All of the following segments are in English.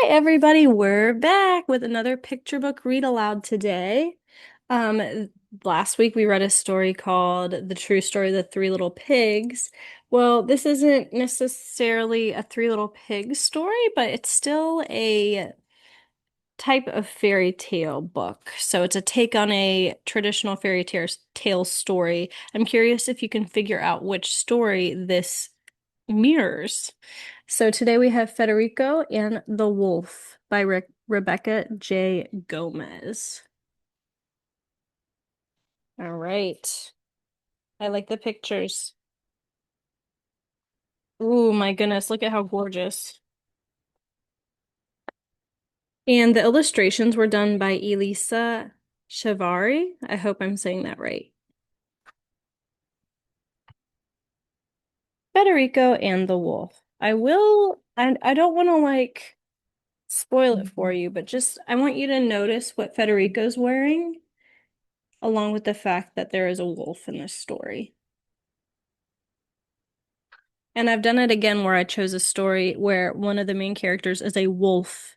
Hi, everybody. We're back with another picture book read aloud today. Last week we read a story called The True Story of the Three Little Pigs. Well, this isn't necessarily a Three Little Pigs story, but it's still a type of fairy tale book. So it's a take on a traditional fairy tale story. I'm curious if you can figure out which story this mirrors. So today we have Federico and the Wolf by Rebecca J. Gomez. All right. I like the pictures. Ooh, my goodness, look at how gorgeous. And the illustrations were done by Elisa Chavari. I hope I'm saying that right. Federico and the Wolf. I don't want to spoil it for you, but just I want you to notice what Federico's wearing, along with the fact that there is a wolf in this story. And I've done it again where I chose a story where one of the main characters is a wolf,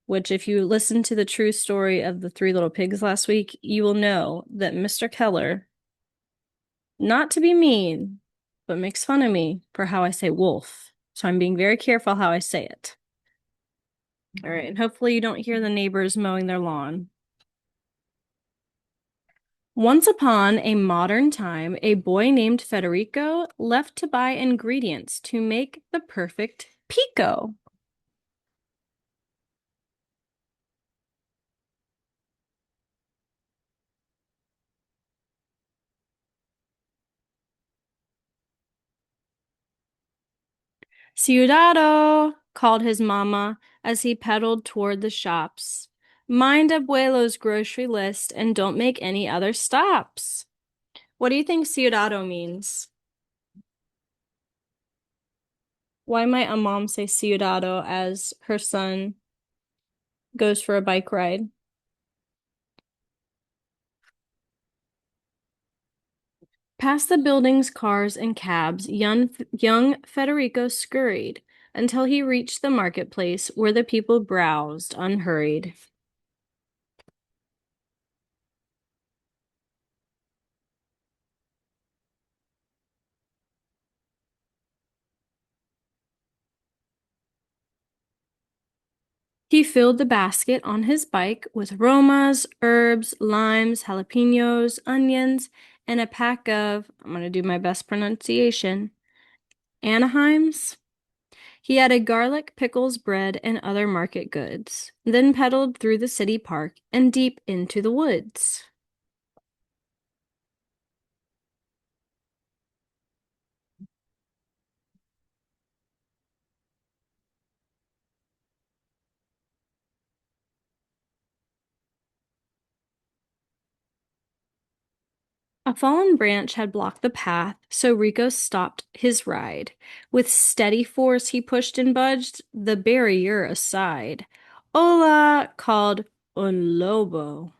which, if you listen to the true story of the Three Little Pigs last week, you will know that Mr. Keller, not to be mean, but makes fun of me for how I say wolf. So I'm being very careful how I say it. All right, and hopefully you don't hear the neighbors mowing their lawn. Once upon a modern time, a boy named Federico left to buy ingredients to make the perfect pico. Ciudado, called his mamma as he pedaled toward the shops. Mind Abuelo's grocery list and don't make any other stops. What do you think Ciudado means? Why might a mom say Ciudado as her son goes for a bike ride? Past the buildings, cars, and cabs, young Federico scurried until he reached the marketplace where the people browsed unhurried. He filled the basket on his bike with romas, herbs, limes, jalapenos, onions, and a pack of, I'm going to do my best pronunciation, Anaheims. He added garlic, pickles, bread, and other market goods, then pedaled through the city park and deep into the woods. A fallen branch had blocked the path, so Rico stopped his ride. With steady force, he pushed and budged the barrier aside. Hola, called Un Lobo,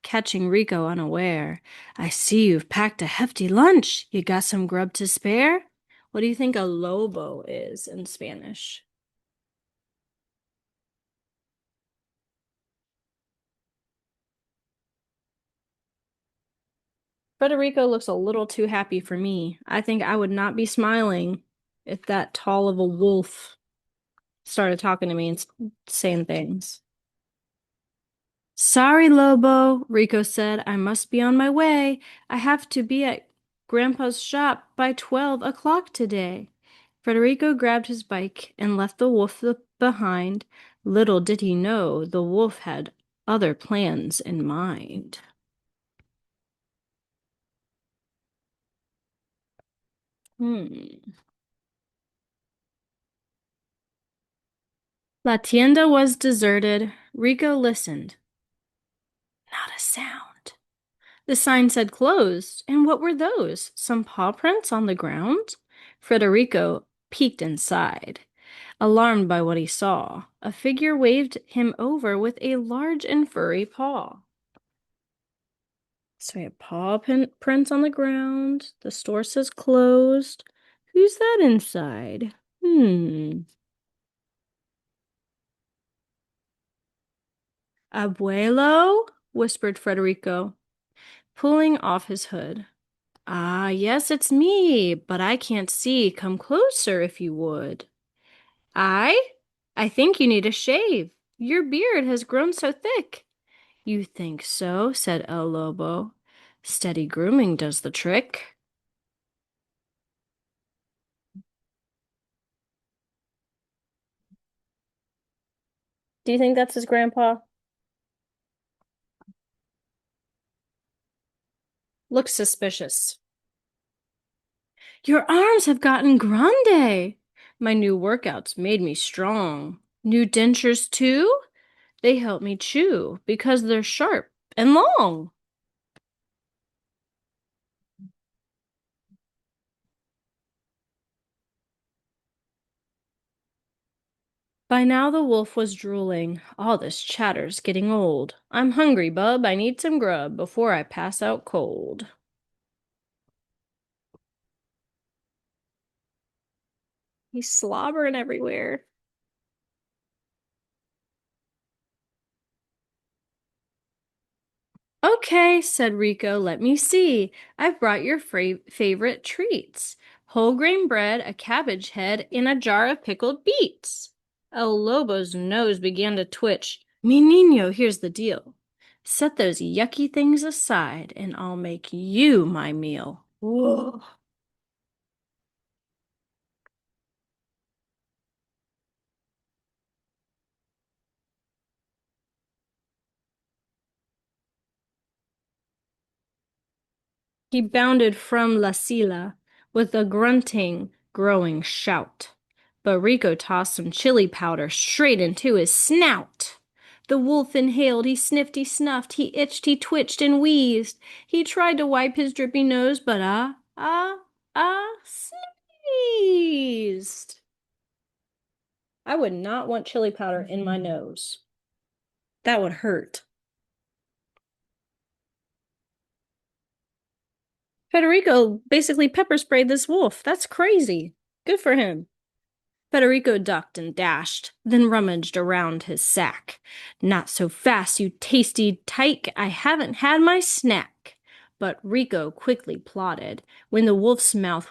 catching Rico unaware. I see you've packed a hefty lunch. You got some grub to spare? What do you think a lobo is in Spanish? Federico looks a little too happy for me. I think I would not be smiling if that tall of a wolf started talking to me and saying things. Sorry, Lobo, Rico said. I must be on my way. I have to be at Grandpa's shop by 12 o'clock today. Federico grabbed his bike and left the wolf behind. Little did he know the wolf had other plans in mind. Hmm. La tienda was deserted. Rico listened. Not a sound. The sign said closed, and what were those? Some paw prints on the ground? Federico peeked inside, alarmed by what he saw. A figure waved him over with a large and furry paw. So we have prints on the ground. The store says closed. Who's that inside? Hmm. Abuelo? Whispered Federico, pulling off his hood. Ah, yes, it's me, but I can't see. Come closer if you would. I? I think you need a shave. Your beard has grown so thick. You think so? Said El Lobo. Steady grooming does the trick. Do you think that's his grandpa? Looks suspicious. Your arms have gotten grande. My new workouts made me strong. New dentures, too? They help me chew because they're sharp and long. By now the wolf was drooling. All this chatter's getting old. I'm hungry, bub. I need some grub before I pass out cold. He's slobbering everywhere. Okay, said Rico, let me see. I've brought your favorite treats. Whole grain bread, a cabbage head, and a jar of pickled beets. El Lobo's nose began to twitch. Mi niño, here's the deal. Set those yucky things aside, and I'll make you my meal. Whoa. He bounded from La Silla with a grunting, growing shout. But Rico tossed some chili powder straight into his snout. The wolf inhaled, he sniffed, he snuffed, he itched, he twitched, and wheezed. He tried to wipe his drippy nose, but sneezed. I would not want chili powder in my nose. That would hurt. Federico basically pepper sprayed this wolf. That's crazy. Good for him. Federico ducked and dashed, then rummaged around his sack. Not so fast, you tasty tyke, I haven't had my snack. But Rico quickly plotted. When the wolf's mouth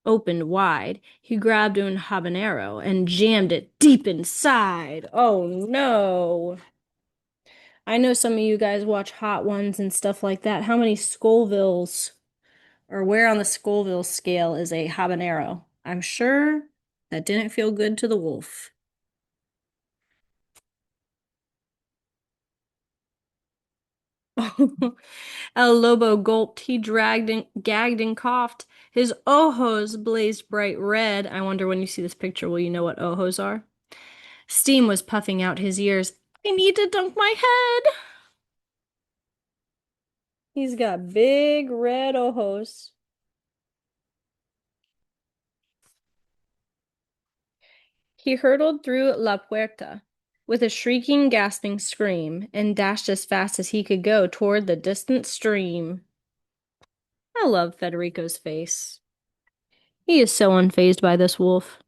opened wide, he grabbed un habanero and jammed it deep inside. Oh no. I know some of you guys watch Hot Ones and stuff like that. How many Scovilles or where on the Scoville scale is a habanero? I'm sure that didn't feel good to the wolf. El Lobo gulped. He dragged and gagged and coughed. His ojos blazed bright red. I wonder when you see this picture, will you know what ojos are? Steam was puffing out his ears. I need to dunk my head. He's got big red ojos. He hurtled through La Puerta with a shrieking, gasping scream and dashed as fast as he could go toward the distant stream. I love Federico's face. He is so unfazed by this wolf.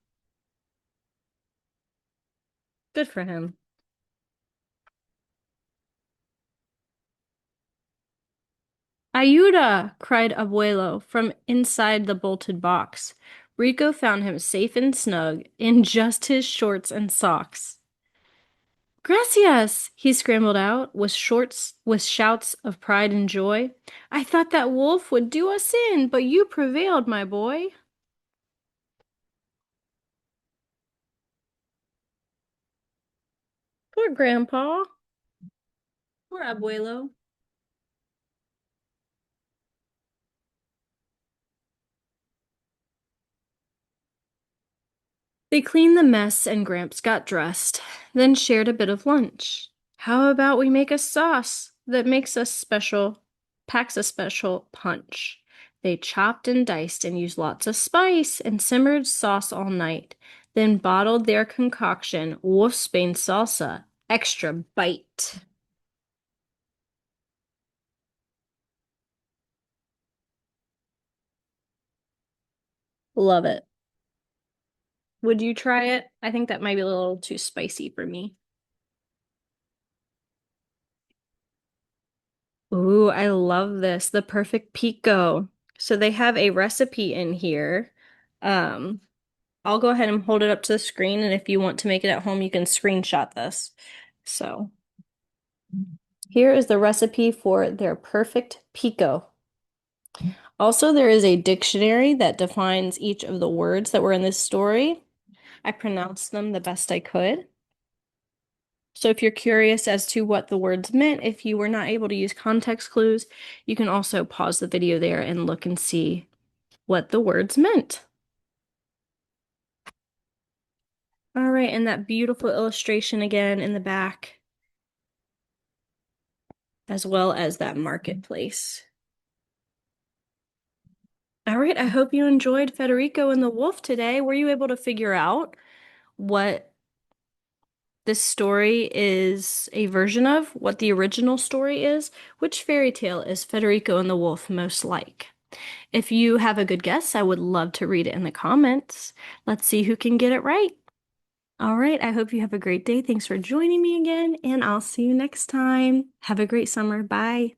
Good for him. Ayuda! Cried Abuelo from inside the bolted box. Rico found him safe and snug in just his shorts and socks. Gracias! He scrambled out with shouts of pride and joy. I thought that wolf would do us in, but you prevailed, my boy. Poor Grandpa. Poor Abuelo. They cleaned the mess and Gramps got dressed, then shared a bit of lunch. How about we make a sauce that packs a special punch? They chopped and diced and used lots of spice and simmered sauce all night, then bottled their concoction, Wolfsbane salsa, extra bite. Love it. Would you try it? I think that might be a little too spicy for me. Ooh, I love this. The perfect pico. So they have a recipe in here. Um, I'll go ahead and hold it up to the screen, and if you want to make it at home, you can screenshot this. So here is the recipe for their perfect pico. Also, there is a dictionary that defines each of the words that were in this story. I pronounced them the best I could. So if you're curious as to what the words meant, if you were not able to use context clues, you can also pause the video there and look and see what the words meant. All right, and that beautiful illustration again in the back, as well as that marketplace. All right, I hope you enjoyed Federico and the Wolf today. Were you able to figure out what this story is a version of, what the original story is? Which fairy tale is Federico and the Wolf most like? If you have a good guess, I would love to read it in the comments. Let's see who can get it right. All right, I hope you have a great day. Thanks for joining me again, and I'll see you next time. Have a great summer. Bye.